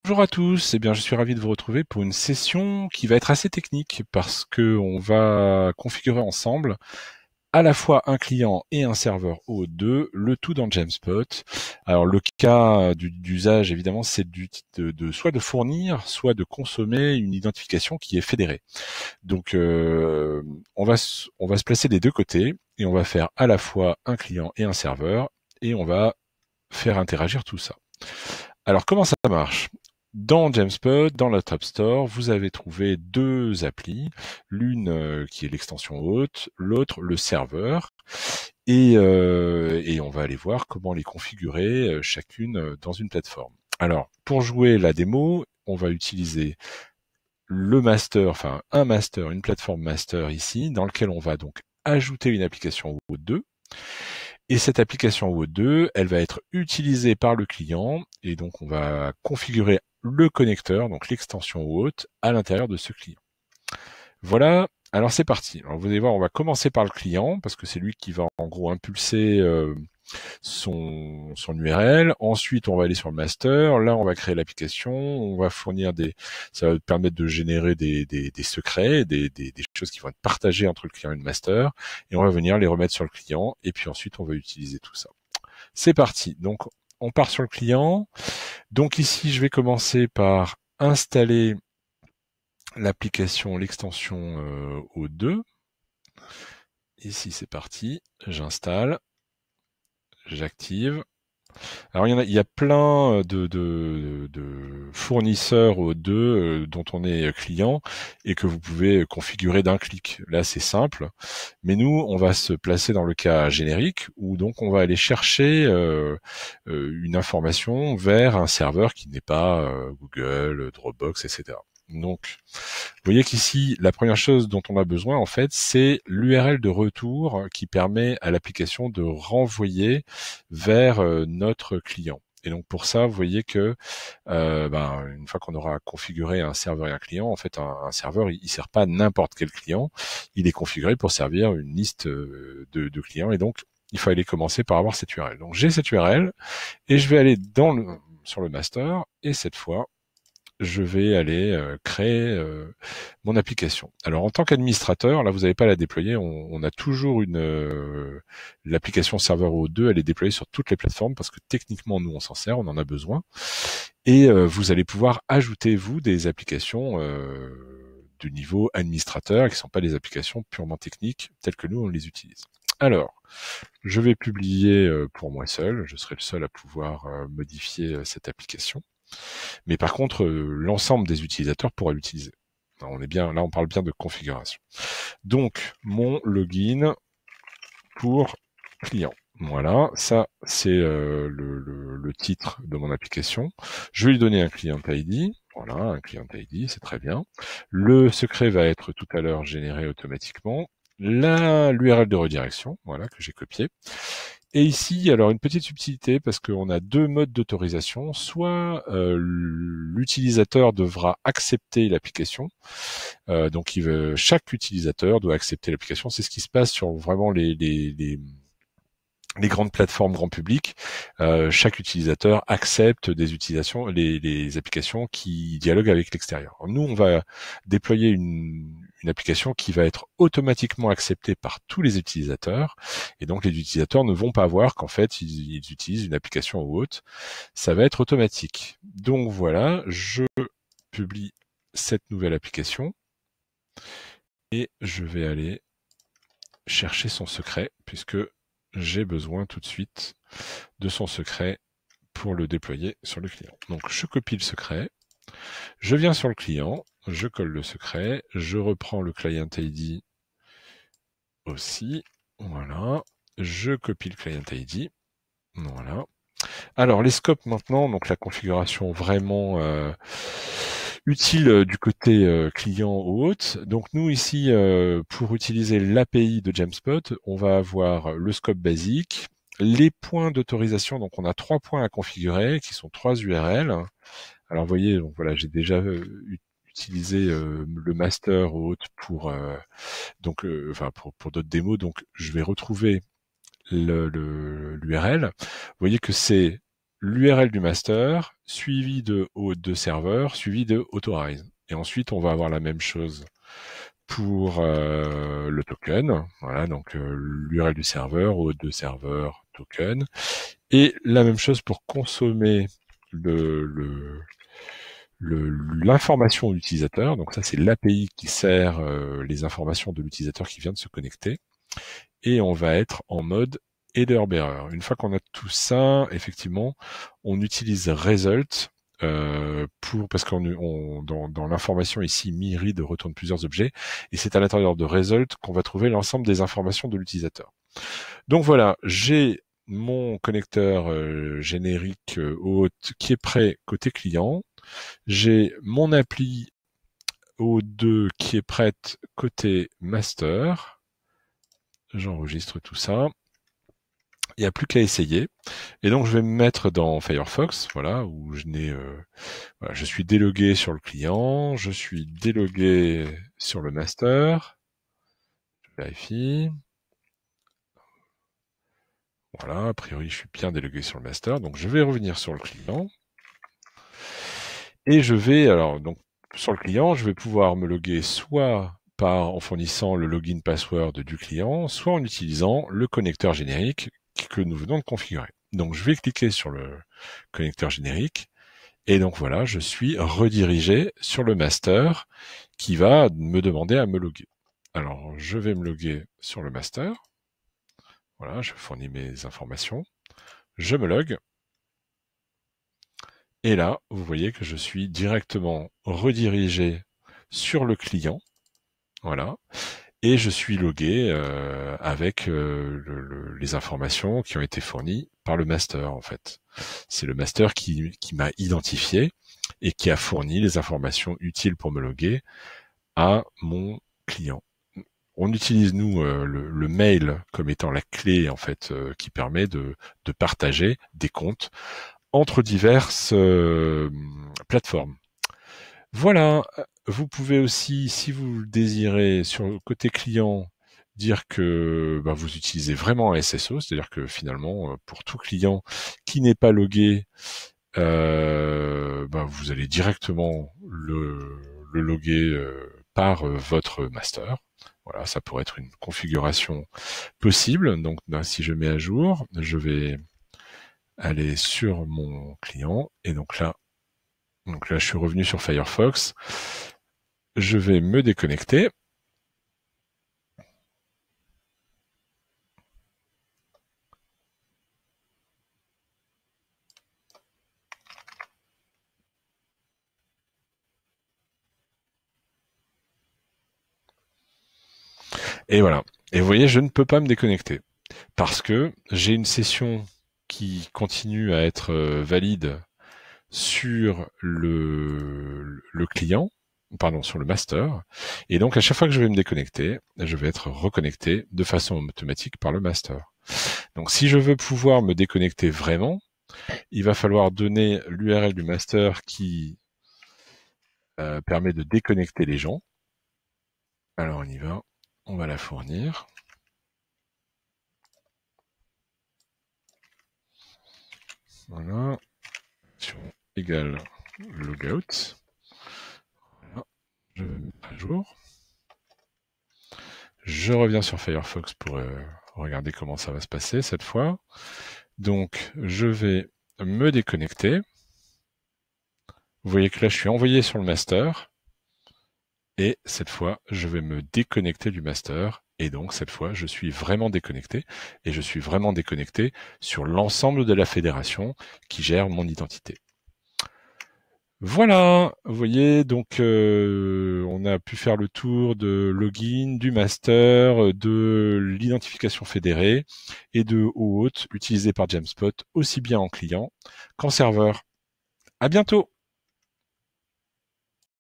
Bonjour à tous, eh bien, je suis ravi de vous retrouver pour une session qui va être assez technique parce que on va configurer ensemble à la fois un client et un serveur OAuth2, le tout dans Jamspot. Alors le cas d'usage évidemment c'est soit de fournir, soit de consommer une identification qui est fédérée. Donc on va se placer des deux côtés et on va faire à la fois un client et un serveur et on va faire interagir tout ça. Alors comment ça marche? Dans Jamspot, dans notre App Store, vous avez trouvé deux applis, l'une qui est l'extension Hôte, l'autre le serveur, et on va aller voir comment les configurer chacune dans une plateforme. Alors pour jouer la démo, on va utiliser le master, enfin un master, une plateforme master ici, dans lequel on va donc ajouter une application OAuth2. Et cette application OAuth2, elle va être utilisée par le client et donc on va configurer le connecteur, donc l'extension OAuth, à l'intérieur de ce client. Voilà, alors c'est parti. Alors vous allez voir, on va commencer par le client parce que c'est lui qui va en gros impulser son URL. Ensuite, on va aller sur le master. Là, on va créer l'application. On va fournir ça va permettre de générer des secrets, des choses qui vont être partagées entre le client et le master. Et on va venir les remettre sur le client. Et puis ensuite, on va utiliser tout ça. C'est parti. Donc, on part sur le client. Donc ici, je vais commencer par installer l'application, l'extension O2. Ici, c'est parti. J'installe. J'active. Alors il y a plein de fournisseurs O2 dont on est client et que vous pouvez configurer d'un clic. Là c'est simple, mais nous on va se placer dans le cas générique où donc on va aller chercher une information vers un serveur qui n'est pas Google, Dropbox, etc. Donc, vous voyez qu'ici, la première chose dont on a besoin, en fait, c'est l'URL de retour qui permet à l'application de renvoyer vers notre client. Et donc pour ça, vous voyez que une fois qu'on aura configuré un serveur et un client, en fait, un serveur, il sert pas à n'importe quel client. Il est configuré pour servir une liste de clients. Et donc, il faut aller commencer par avoir cette URL. Donc j'ai cette URL et je vais aller sur le master. Et cette fois, je vais aller créer mon application. Alors en tant qu'administrateur, là vous n'avez pas à la déployer, on a toujours l'application serveur O2, elle est déployée sur toutes les plateformes parce que techniquement nous on s'en sert, on en a besoin. Et vous allez pouvoir ajouter vous des applications du niveau administrateur qui ne sont pas des applications purement techniques telles que nous on les utilise. Alors, je vais publier pour moi seul, je serai le seul à pouvoir modifier cette application. Mais par contre, l'ensemble des utilisateurs pourra l'utiliser. Là, on parle bien de configuration. Donc, mon login pour client. Voilà, ça c'est le titre de mon application. Je vais lui donner un client ID. Voilà, un client ID, c'est très bien. Le secret va être tout à l'heure généré automatiquement. L'URL de redirection, voilà, que j'ai copié. Et ici, alors une petite subtilité, parce qu'on a deux modes d'autorisation. Soit l'utilisateur devra accepter l'application. Donc chaque utilisateur doit accepter l'application. C'est ce qui se passe sur vraiment les grandes plateformes grand public. Chaque utilisateur accepte des utilisations, les applications qui dialoguent avec l'extérieur. Nous, on va déployer une application qui va être automatiquement acceptée par tous les utilisateurs, et donc les utilisateurs ne vont pas voir qu'en fait ils utilisent une application ou autre. Ça va être automatique. Donc voilà, je publie cette nouvelle application et je vais aller chercher son secret puisque j'ai besoin tout de suite de son secret pour le déployer sur le client. Donc je copie le secret, je viens sur le client, je colle le secret, je reprends le client ID aussi, voilà, je copie le client ID, voilà. Alors les scopes maintenant, donc la configuration vraiment utile du côté client ou hôte. Donc nous ici, pour utiliser l'API de Jamspot, on va avoir le scope basique, les points d'autorisation. Donc on a 3 points à configurer, qui sont 3 URL. Alors vous voyez, donc voilà, j'ai déjà utilisé le master hôte pour pour d'autres démos. Donc je vais retrouver l'URL. Vous voyez que c'est l'URL du master, suivi de hôte de serveur, suivi de authorize. Et ensuite, on va avoir la même chose pour le token. Voilà, donc l'URL du serveur, hôte de serveur, token. Et la même chose pour consommer l'information utilisateur. Donc ça, c'est l'API qui sert les informations de l'utilisateur qui vient de se connecter. Et on va être en mode header bearer. Une fois qu'on a tout ça, effectivement, on utilise result parce qu'on dans l'information ici, mi-read retourne plusieurs objets, et c'est à l'intérieur de result qu'on va trouver l'ensemble des informations de l'utilisateur. Donc voilà, j'ai mon connecteur générique hôte qui est prêt côté client. J'ai mon appli O2 qui est prête côté master. J'enregistre tout ça. Il n'y a plus qu'à essayer. Et donc je vais me mettre dans Firefox, voilà, où voilà, je suis délogué sur le client, je suis délogué sur le master. Je vérifie. Voilà, a priori je suis bien délogué sur le master. Donc je vais revenir sur le client. Et je vais, alors, donc, sur le client, je vais pouvoir me loguer soit en fournissant le login password du client, soit en utilisant le connecteur générique que nous venons de configurer. Donc, je vais cliquer sur le connecteur générique. Et donc, voilà, je suis redirigé sur le master qui va me demander à me loguer. Alors, je vais me loguer sur le master. Voilà, je fournis mes informations. Je me log. Et là, vous voyez que je suis directement redirigé sur le client. Voilà. Et je suis logué avec les informations qui ont été fournies par le master, en fait. C'est le master qui m'a identifié et qui a fourni les informations utiles pour me loguer à mon client. On utilise, nous, le mail comme étant la clé, en fait, qui permet de partager des comptes entre diverses plateformes. Voilà, vous pouvez aussi, si vous le désirez, sur le côté client, dire que vous utilisez vraiment un SSO, c'est-à-dire que finalement, pour tout client qui n'est pas logué, vous allez directement le loguer par votre master. Voilà, ça pourrait être une configuration possible. Donc, si je mets à jour, je vais aller sur mon client et donc là, je suis revenu sur Firefox. Je vais me déconnecter. Et voilà. Et vous voyez, je ne peux pas me déconnecter parce que j'ai une session qui continue à être valide sur le client, pardon, sur le master. Et donc, à chaque fois que je vais me déconnecter, je vais être reconnecté de façon automatique par le master. Donc, si je veux pouvoir me déconnecter vraiment, il va falloir donner l'URL du master qui permet de déconnecter les gens. Alors, on y va. On va la fournir. Voilà. Égal logout. Voilà. Je vais mettre à jour. Je reviens sur Firefox pour regarder comment ça va se passer cette fois. Donc, je vais me déconnecter. Vous voyez que là, je suis envoyé sur le master. Et cette fois, je vais me déconnecter du master. Et donc, cette fois, je suis vraiment déconnecté. Et je suis vraiment déconnecté sur l'ensemble de la fédération qui gère mon identité. Voilà, vous voyez, donc on a pu faire le tour de login, du master, de l'identification fédérée et de OAuth utilisé par Jamspot aussi bien en client qu'en serveur. À bientôt!